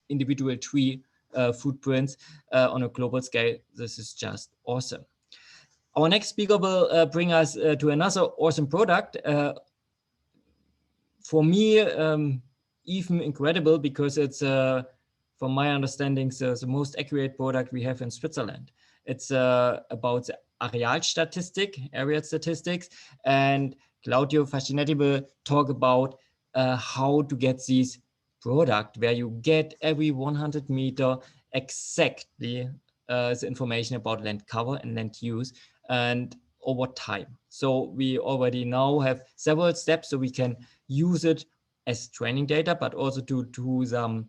individual tree footprints on a global scale. This is just awesome. Our next speaker will bring us to another awesome product. For me, even incredible, because it's, from my understanding, the most accurate product we have in Switzerland. It's about the area statistics, and Claudio Facchinetti will talk about how to get these product where you get every 100 meter exactly the information about land cover and land use and over time. So we already now have several steps so we can use it as training data, but also to do some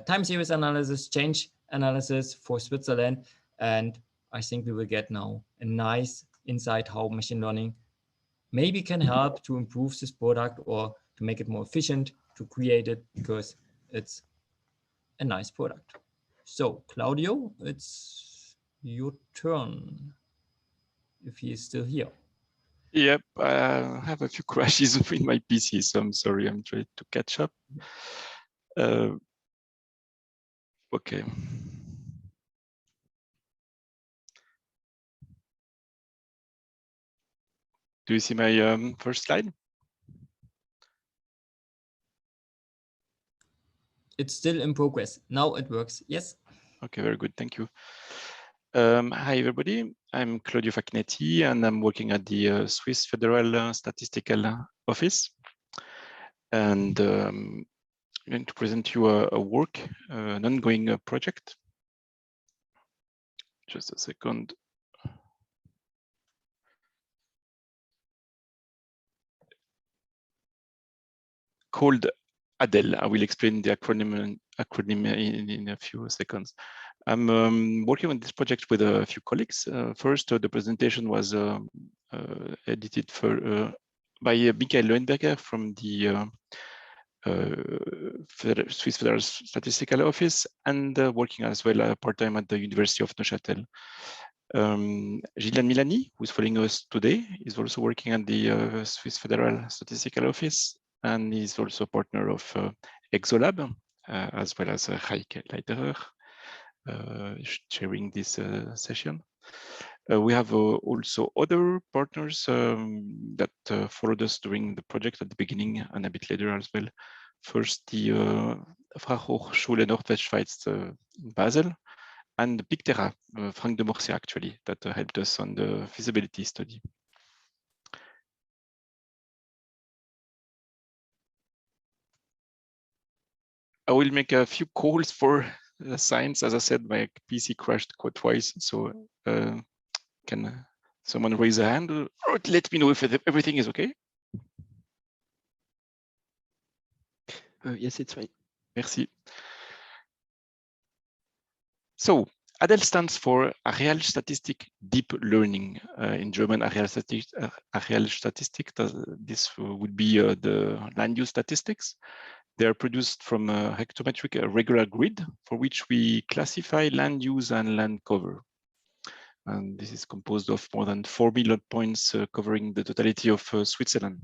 time series analysis, change analysis for Switzerland. And I think we will get now a nice insight how machine learning maybe can help to improve this product or to make it more efficient, to create it, because it's a nice product. So Claudio, it's your turn, if he is still here. Yep, I have a few crashes in my PC, so I'm sorry, I'm trying to catch up. Okay. Do you see my first slide? It's still in progress. Now it works. Yes. Okay, very good. Thank you. Hi, everybody. I'm Claudio Facchinetti, and I'm working at the Swiss Federal Statistical Office. And I'm going to present you a work, an ongoing project. Just a second. Called ADELE. I will explain the acronym in a few seconds. I'm working on this project with a few colleagues. First, the presentation was edited by Michael Leuenberger from the Swiss Federal Statistical Office, and working as well part-time at the University of Neuchâtel. Gillian Milani, who's following us today, is also working at the Swiss Federal Statistical Office, and is also a partner of Exolab, as well as Heike Leiterer, chairing this session. We have also other partners that followed us during the project at the beginning and a bit later as well. First, the Fachhochschule Nordwestschweiz in Basel, and Pictera, Frank de Morset actually, that helped us on the feasibility study. I will make a few calls for science. As I said, my PC crashed quite twice, so can someone raise a hand or let me know if everything is okay? Yes, it's fine. Merci. So ADELE stands for Arealstatistik Deep Learning. In German, Arealstatistik, this would be the land use statistics. They are produced from a hectometric regular grid for which we classify land use and land cover. And this is composed of more than 4 million points covering the totality of Switzerland.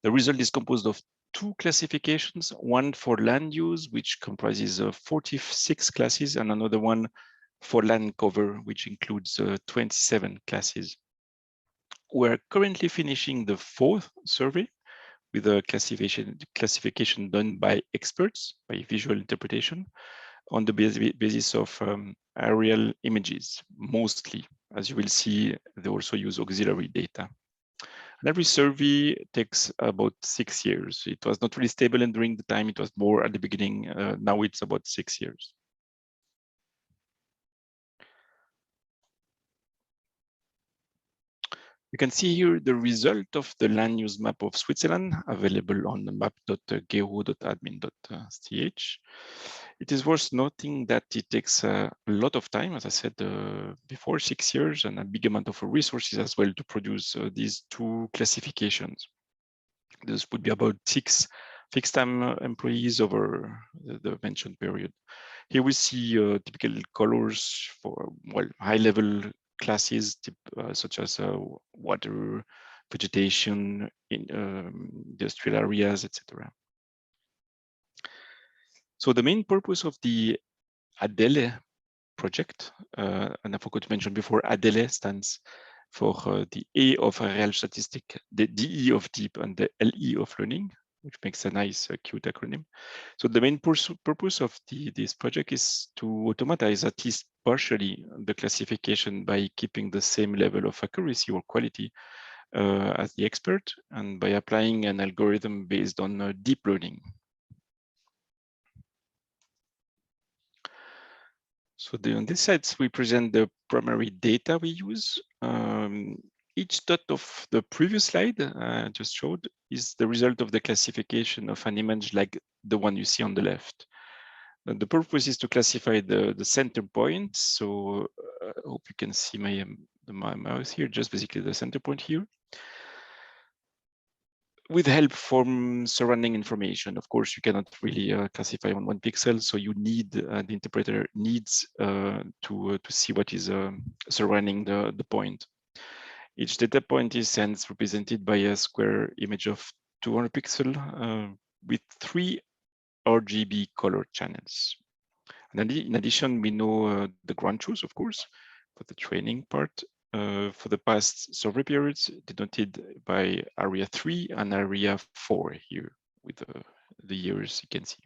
The result is composed of two classifications, one for land use, which comprises 46 classes, and another one for land cover, which includes 27 classes. We're currently finishing the fourth survey with a classification done by experts, by visual interpretation, on the basis of aerial images, mostly. As you will see, they also use auxiliary data. And every survey takes about 6 years. It was not really stable, and during the time it was more at the beginning. Now it's about 6 years. You can see here the result of the land use map of Switzerland, available on the map.geo.admin.ch. It is worth noting that it takes a lot of time, as I said before, 6 years, and a big amount of resources as well to produce these two classifications. This would be about 6 fixed-time employees over the mentioned period. Here we see typical colors for high-level classes such as water, vegetation, industrial areas, etc. So the main purpose of the ADELE project, and I forgot to mention before, ADELE stands for the A of real statistic, the DE of deep, and the LE of learning, which makes a nice, cute acronym. So the main purpose of this project is to automatize at least partially the classification by keeping the same level of accuracy or quality as the expert, and by applying an algorithm based on deep learning. So on this side, we present the primary data we use. Each dot of the previous slide I just showed is the result of the classification of an image like the one you see on the left. And the purpose is to classify the center point. So I hope you can see my mouse here, just basically the center point here, with help from surrounding information. Of course, you cannot really classify on one pixel, so you need the interpreter needs to see what is surrounding the point. Each data point is hence represented by a square image of 200 pixels with 3 RGB color channels. And in addition, we know the ground truth, of course, for the training part. For the past survey periods denoted by area 3 and area 4 here with the years you can see.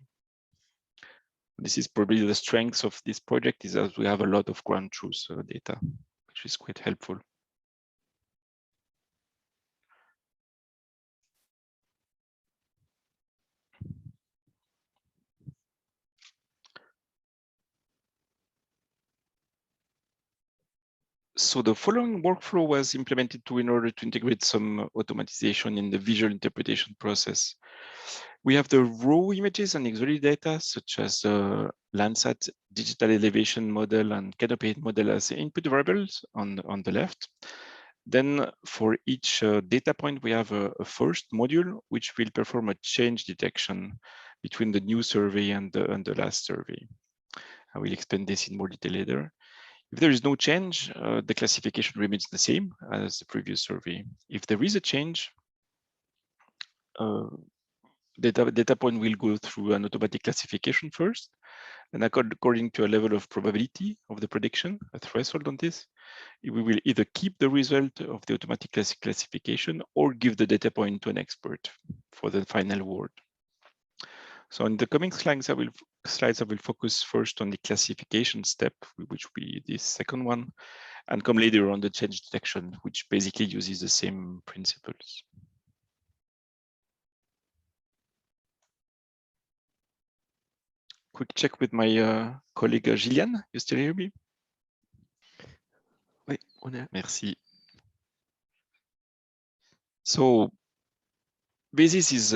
This is probably the strength of this project, is that we have a lot of ground truth data, which is quite helpful. So the following workflow was implemented in order to integrate some automatization in the visual interpretation process. We have the raw images and auxiliary data, such as Landsat digital elevation model and canopy model as input variables on the left. Then for each data point, we have a first module, which will perform a change detection between the new survey and the last survey. I will explain this in more detail later. If there is no change, the classification remains the same as the previous survey. If there is a change, data point will go through an automatic classification first, and according to a level of probability of the prediction, a threshold on this, we will either keep the result of the automatic classification or give the data point to an expert for the final word. So in the coming slides, I will focus first on the classification step, which will be the second one, and come later on the change detection, which basically uses the same principles. Quick check with my colleague Gillian. You still hear me? Oui, on est. Merci. So basis is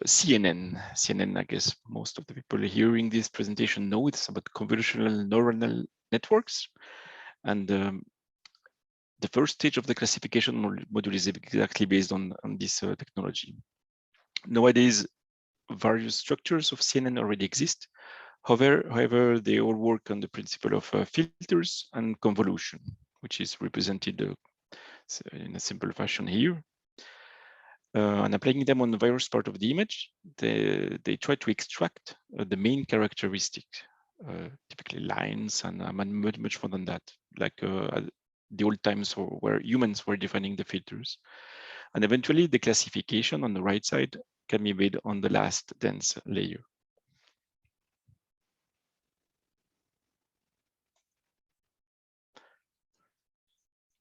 CNN. CNN, I guess most of the people hearing this presentation know it's about convolutional neural networks. And the first stage of the classification module is exactly based on this technology. Nowadays, various structures of CNN already exist. However, they all work on the principle of filters and convolution, which is represented in a simple fashion here. And applying them on the various part of the image, they try to extract the main characteristic, typically lines and much more than that, like the old times where humans were defining the filters. And eventually the classification on the right side can be made on the last dense layer.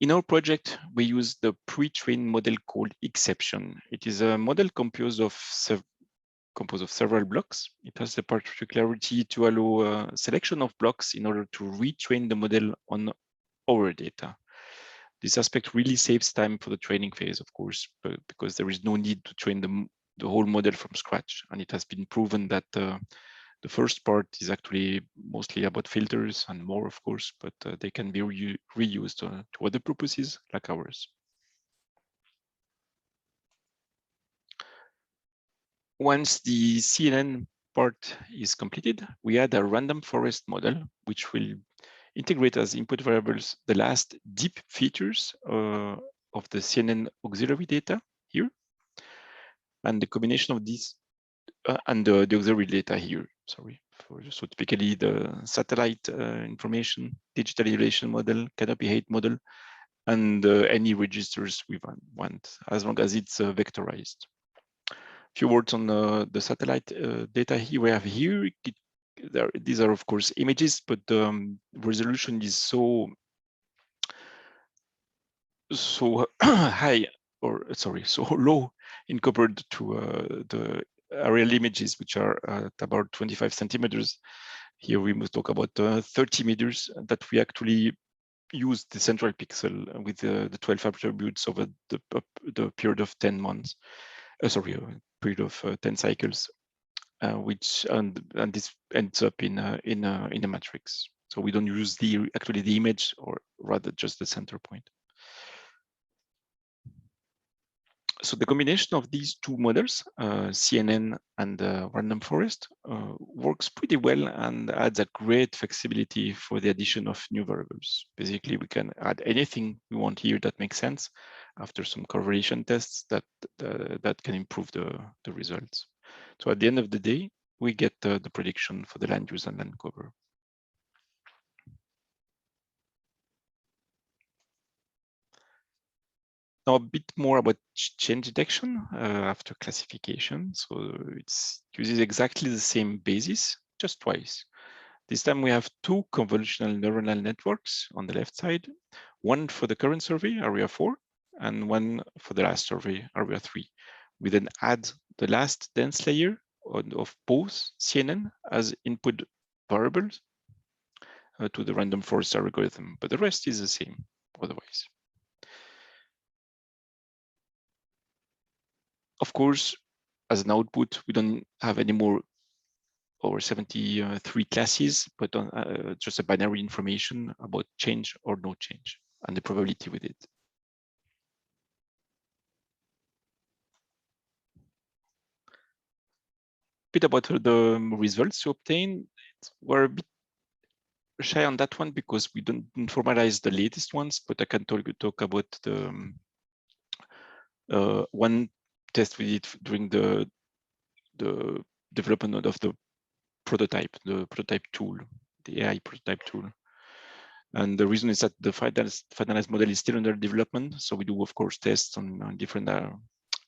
In our project, we use the pre-trained model called Exception. It is a model composed of several blocks. It has the particularity to allow a selection of blocks in order to retrain the model on our data. This aspect really saves time for the training phase, of course, because there is no need to train the whole model from scratch. And it has been proven that the first part is actually mostly about filters and more, of course, but they can be reused to other purposes like ours. Once the CNN part is completed, we add a random forest model, which will integrate as input variables the last deep features of the CNN auxiliary data here. And the combination of these and the auxiliary data here. Sorry. So typically the satellite information, digital elevation model, canopy height model, and any registers we want, as long as it's vectorized. A few words on the satellite data here we have here. These are of course images, but the resolution is so high, or sorry, so low in compared to the aerial images, which are at about 25 centimeters. Here we must talk about 30 meters, that we actually use the central pixel with the 12 attributes over the period of 10 months. Sorry, period of 10 cycles, which and this ends up in a matrix. So we don't use actually the image, or rather just the center point. So the combination of these two models, CNN and random forest, works pretty well and adds a great flexibility for the addition of new variables. Basically, we can add anything we want here that makes sense after some correlation tests that can improve the results. So at the end of the day, we get the prediction for the land use and land cover. Now a bit more about change detection after classification. So it uses exactly the same basis, just twice. This time we have two convolutional neuronal networks on the left side, one for the current survey, area 4, and one for the last survey, area 3. We then add the last dense layer of both CNN as input variables to the random forest algorithm, but the rest is the same otherwise. Of course, as an output, we don't have any more or 73 classes, but just a binary information about change or no change and the probability with it. A bit about the results to obtain. We're a bit shy on that one because we don't formalize the latest ones, but I can talk about the one test we did during the development of the prototype tool, the AI prototype tool. And the reason is that the finalized model is still under development. So we do, of course, tests on different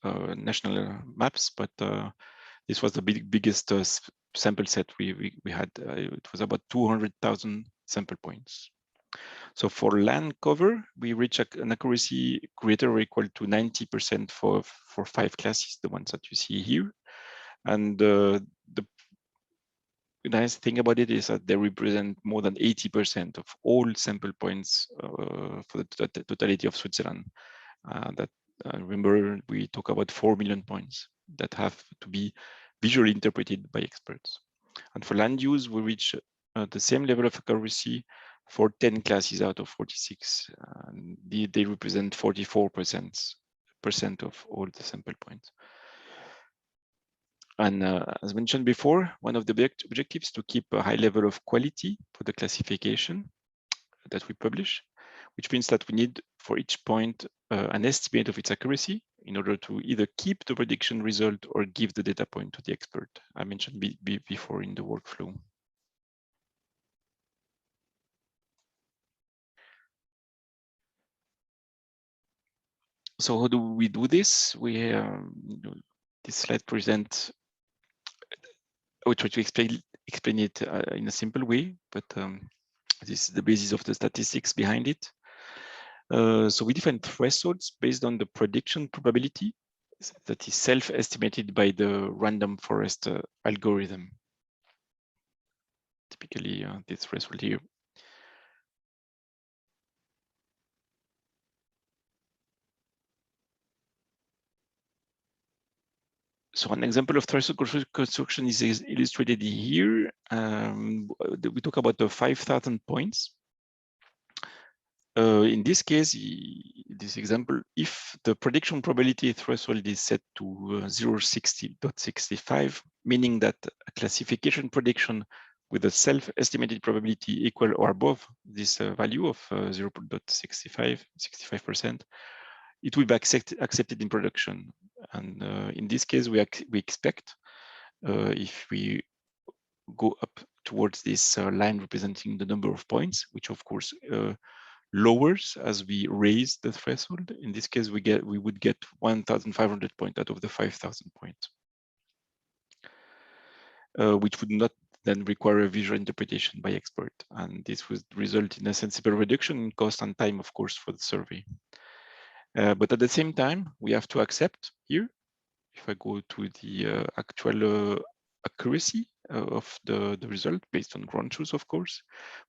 national maps, but this was the biggest sample set we had. It was about 200,000 sample points. So for land cover, we reach an accuracy greater or equal to 90% for 5 classes, the ones that you see here. And the nice thing about it is that they represent more than 80% of all sample points for the totality of Switzerland. Remember, we talk about 4 million points that have to be visually interpreted by experts. And for land use, we reach the same level of accuracy for 10 classes out of 46. They represent 44% of all the sample points. And as mentioned before, one of the objectives is to keep a high level of quality for the classification that we publish, which means that we need for each point an estimate of its accuracy in order to either keep the prediction result or give the data point to the expert. I mentioned before in the workflow. So how do we do this? This slide presents. I will try to explain it in a simple way, but this is the basis of the statistics behind it. So we define thresholds based on the prediction probability that is self-estimated by the random forest algorithm. Typically, this threshold here. So an example of threshold construction is illustrated here. We talk about the 5,000 points. In this case, this example, if the prediction probability threshold is set to 0.60.65, meaning that a classification prediction with a self-estimated probability equal or above this value of 0.65%, it will be accepted in production. And in this case, we expect if we go up towards this line representing the number of points, which of course lowers as we raise the threshold. In this case, we would get 1,500 points out of the 5,000 points, which would not then require a visual interpretation by expert. And this would result in a sensible reduction in cost and time, of course, for the survey. But at the same time, we have to accept here, if I go to the actual accuracy of the result based on ground truth, of course,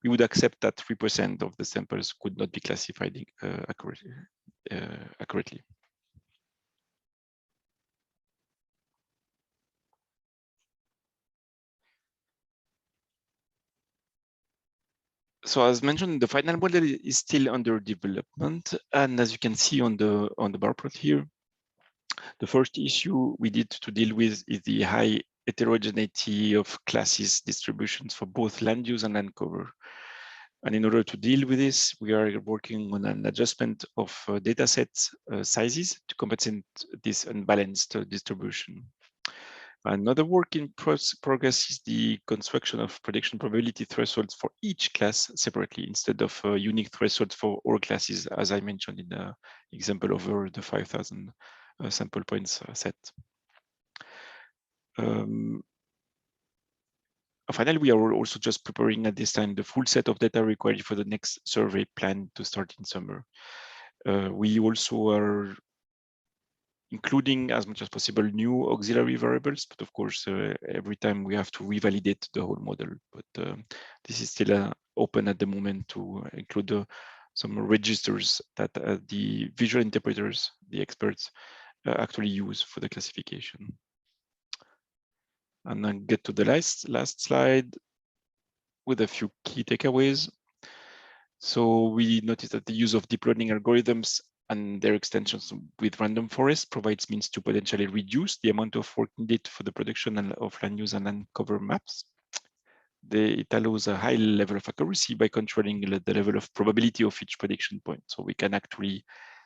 we would accept that 3% of the samples could not be classified accurately. So as mentioned, the final model is still under development. And as you can see on the bar plot here, the first issue we need to deal with is the high heterogeneity of classes distributions for both land use and land cover. And in order to deal with this, we are working on an adjustment of dataset sizes to compensate this unbalanced distribution. Another work in progress is the construction of prediction probability thresholds for each class separately instead of unique thresholds for all classes, as I mentioned in the example over the 5,000 sample points set. Finally, we are also just preparing at this time the full set of data required for the next survey planned to start in summer. We also are including as much as possible new auxiliary variables, but of course, every time we have to revalidate the whole model. But this is still open at the moment to include some registers that the visual interpreters, the experts, actually use for the classification. And then get to the last slide with a few key takeaways. So we noticed that the use of deep learning algorithms and their extensions with random forest provides means to potentially reduce the amount of work needed for the production of land use and land cover maps. It allows a high level of accuracy by controlling the level of probability of each prediction point. So we can actually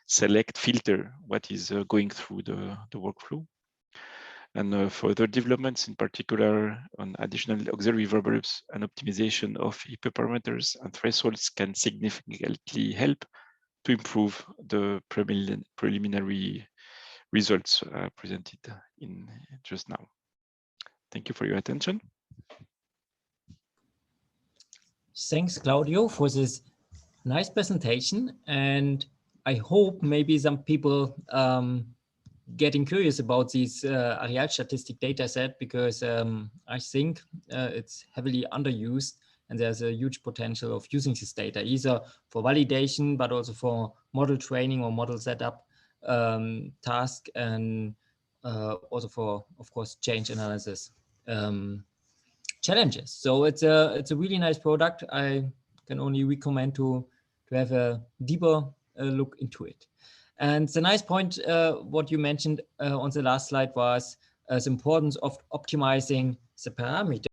filter what is going through the workflow. And further developments, in particular on additional auxiliary variables and optimization of hyperparameters and thresholds, can significantly help to improve the preliminary results presented in just now. Thank you for your attention. Thanks, Claudio, for this nice presentation. And I hope maybe some people getting curious about this ADELE statistic data set, because I think it's heavily underused and there's a huge potential of using this data, either for validation, but also for model training or model setup task, and also for, of course, change analysis challenges. So it's a really nice product. I can only recommend to have a deeper look into it. And the nice point, what you mentioned on the last slide, was the importance of optimizing the parameters